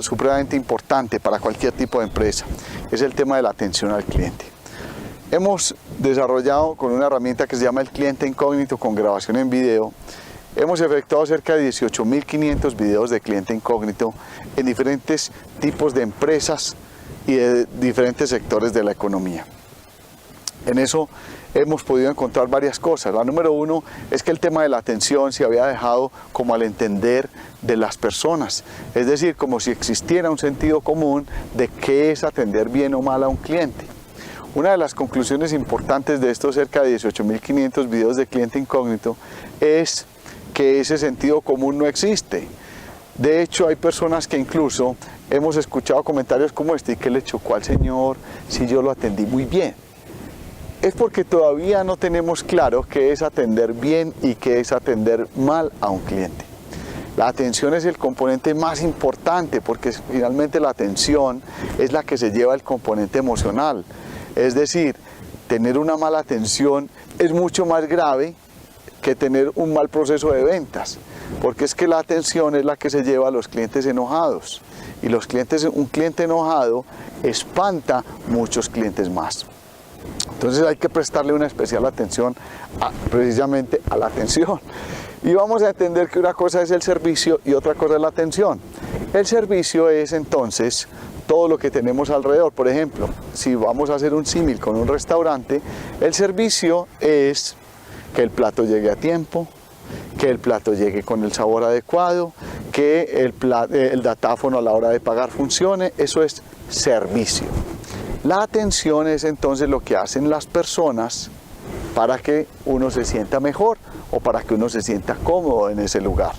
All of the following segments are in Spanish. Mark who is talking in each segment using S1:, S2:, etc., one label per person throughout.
S1: supremamente importante para cualquier tipo de empresa, es el tema de la atención al cliente. Hemos desarrollado con una herramienta que se llama el cliente incógnito con grabación en video. Hemos efectuado cerca de 18.500 videos de cliente incógnito en diferentes tipos de empresas y de diferentes sectores de la economía. En eso hemos podido encontrar varias cosas. La número uno es que el tema de la atención se había dejado como al entender de las personas, es decir, como si existiera un sentido común de qué es atender bien o mal a un cliente. Una de las conclusiones importantes de estos cerca de 18.500 videos de cliente incógnito es que ese sentido común no existe. De hecho, hay personas que incluso hemos escuchado comentarios como este: ¿y qué le chocó al señor si yo lo atendí muy bien? Es porque todavía no tenemos claro qué es atender bien y qué es atender mal a un cliente. La atención es el componente más importante porque finalmente la atención es la que se lleva el componente emocional. Es decir, tener una mala atención es mucho más grave que tener un mal proceso de ventas, porque es que la atención es la que se lleva a los clientes enojados, y un cliente enojado espanta muchos clientes más. Entonces hay que prestarle una especial atención precisamente a la atención. Y vamos a entender que una cosa es el servicio y otra cosa es la atención. El servicio es entonces todo lo que tenemos alrededor. Por ejemplo, si vamos a hacer un símil con un restaurante, el servicio es que el plato llegue a tiempo, que el plato llegue con el sabor adecuado, que el datáfono a la hora de pagar funcione. Eso es servicio. La atención es entonces lo que hacen las personas para que uno se sienta mejor o para que uno se sienta cómodo en ese lugar.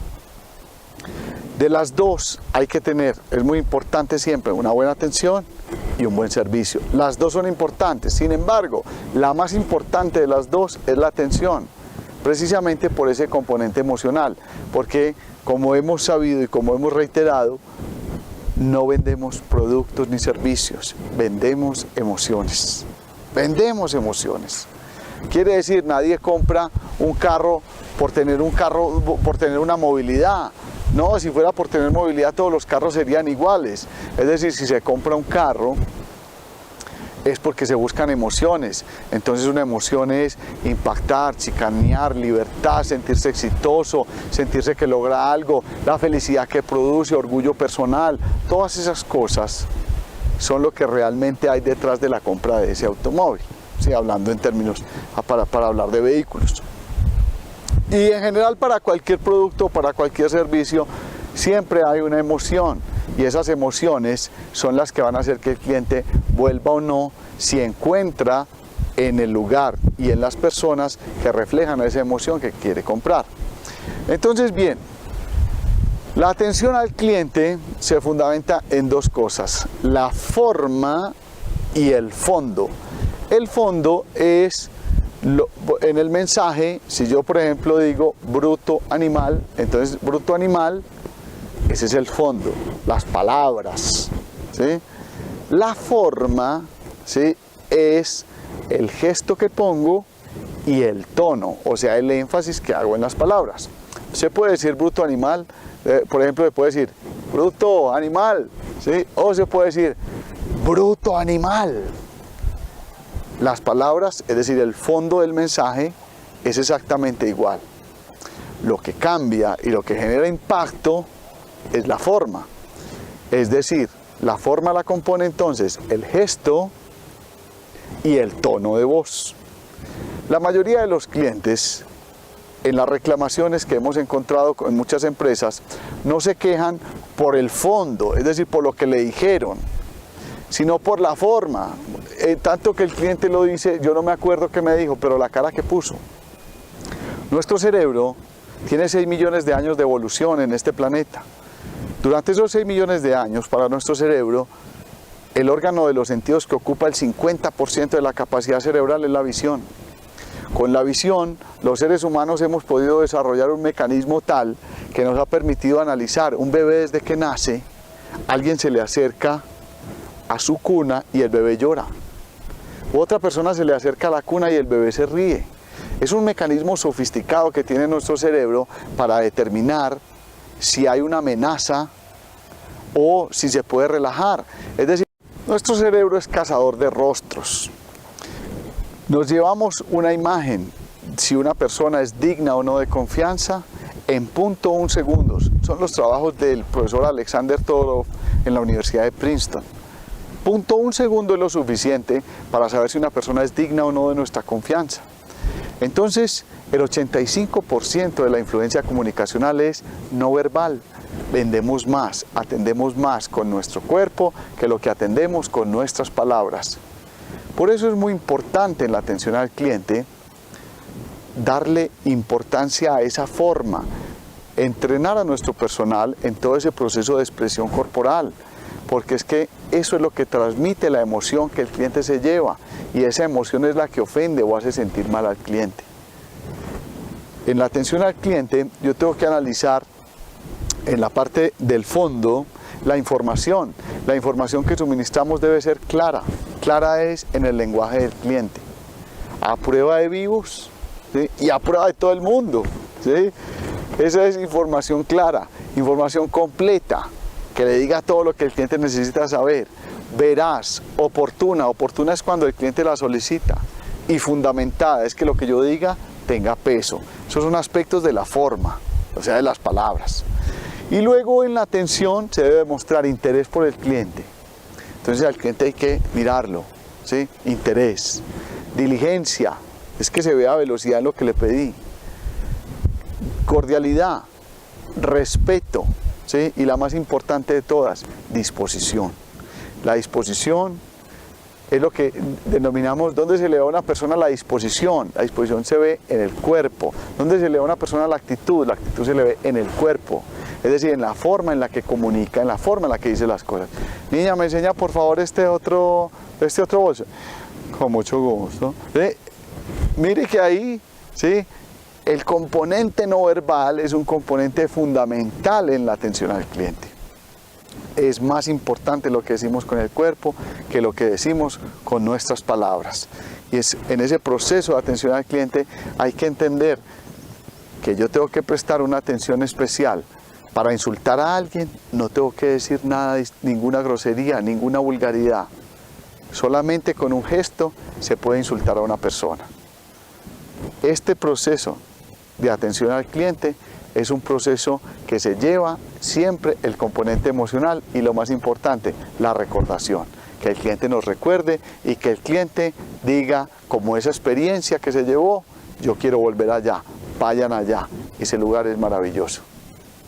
S1: De las dos hay que tener, es muy importante siempre, una buena atención y un buen servicio. Las dos son importantes, sin embargo, la más importante de las dos es la atención, precisamente por ese componente emocional, porque como hemos sabido y como hemos reiterado, no vendemos productos ni servicios, vendemos emociones. Vendemos emociones. Quiere decir, nadie compra un carro por tener una movilidad. No, si fuera por tener movilidad todos los carros serían iguales. Es decir, si se compra un carro es porque se buscan emociones. Entonces una emoción es impactar, chicanear, libertad, sentirse exitoso, sentirse que logra algo, la felicidad que produce, orgullo personal. Todas esas cosas son lo que realmente hay detrás de la compra de ese automóvil. Sí, hablando en términos para hablar de vehículos. Y en general para cualquier producto, para cualquier servicio, siempre hay una emoción. Y esas emociones son las que van a hacer que el cliente vuelva o no, si encuentra en el lugar y en las personas que reflejan esa emoción que quiere comprar. Entonces, bien, la atención al cliente se fundamenta en dos cosas: la forma y el fondo. El fondo es en el mensaje. Si yo por ejemplo digo bruto animal, entonces bruto animal, ese es el fondo, las palabras, ¿sí? La forma, ¿sí?, es el gesto que pongo y el tono, o sea, el énfasis que hago en las palabras. Se puede decir bruto animal, por ejemplo, se puede decir bruto animal, ¿sí?, o se puede decir bruto animal. Las palabras, es decir, el fondo del mensaje, es exactamente igual. Lo que cambia y lo que genera impacto es la forma. Es decir, la forma la compone entonces el gesto y el tono de voz. La mayoría de los clientes, en las reclamaciones que hemos encontrado en muchas empresas, no se quejan por el fondo, es decir, por lo que le dijeron, sino por la forma. Tanto que el cliente lo dice: yo no me acuerdo qué me dijo, pero la cara que puso. Nuestro cerebro tiene 6 millones de años de evolución en este planeta. Durante esos 6 millones de años, para nuestro cerebro, el órgano de los sentidos que ocupa el 50% de la capacidad cerebral es la visión. Con la visión, los seres humanos hemos podido desarrollar un mecanismo tal que nos ha permitido analizar un bebé desde que nace. Alguien se le acerca a su cuna y el bebé llora. Otra persona se le acerca a la cuna y el bebé se ríe. Es un mecanismo sofisticado que tiene nuestro cerebro para determinar si hay una amenaza o si se puede relajar. Es decir, nuestro cerebro es cazador de rostros. Nos llevamos una imagen, si una persona es digna o no de confianza, en 0.1 segundos. Son los trabajos del profesor Alexander Todorov en la Universidad de Princeton. 0.1 segundo es lo suficiente para saber si una persona es digna o no de nuestra confianza. Entonces, el 85% de la influencia comunicacional es no verbal. Vendemos más, atendemos más con nuestro cuerpo que lo que atendemos con nuestras palabras. Por eso es muy importante en la atención al cliente darle importancia a esa forma, entrenar a nuestro personal en todo ese proceso de expresión corporal, porque es que eso es lo que transmite la emoción que el cliente se lleva, y esa emoción es la que ofende o hace sentir mal al cliente. En la atención al cliente yo tengo que analizar en la parte del fondo la información. La información que suministramos debe ser clara. Clara es en el lenguaje del cliente, a prueba de vivos, ¿sí? Y a prueba de todo el mundo, ¿sí? Esa es información clara, información completa, que le diga todo lo que el cliente necesita saber. Veraz, oportuna. Oportuna es cuando el cliente la solicita. Y fundamentada es que lo que yo diga tenga peso. Esos son aspectos de la forma, o sea, de las palabras. Y luego en la atención se debe mostrar interés por el cliente. Entonces al cliente hay que mirarlo, ¿sí? Interés, diligencia, es que se vea velocidad en lo que le pedí, cordialidad, respeto, ¿sí? Y la más importante de todas, disposición. La disposición es lo que denominamos, ¿dónde se le da a una persona la disposición? La disposición se ve en el cuerpo. ¿Dónde se le da a una persona la actitud? La actitud se le ve en el cuerpo. Es decir, en la forma en la que comunica, en la forma en la que dice las cosas. Niña, ¿me enseña por favor este otro bolso? Con mucho gusto. ¿Sí? Mire que ahí, ¿sí? El componente no verbal es un componente fundamental en la atención al cliente. Es más importante lo que decimos con el cuerpo que lo que decimos con nuestras palabras. Y es en ese proceso de atención al cliente hay que entender que yo tengo que prestar una atención especial. Para insultar a alguien no tengo que decir nada, ninguna grosería, ninguna vulgaridad. Solamente con un gesto se puede insultar a una persona. Este proceso de atención al cliente es un proceso que se lleva siempre el componente emocional y lo más importante, la recordación. Que el cliente nos recuerde y que el cliente diga, como esa experiencia que se llevó, yo quiero volver allá, vayan allá, ese lugar es maravilloso.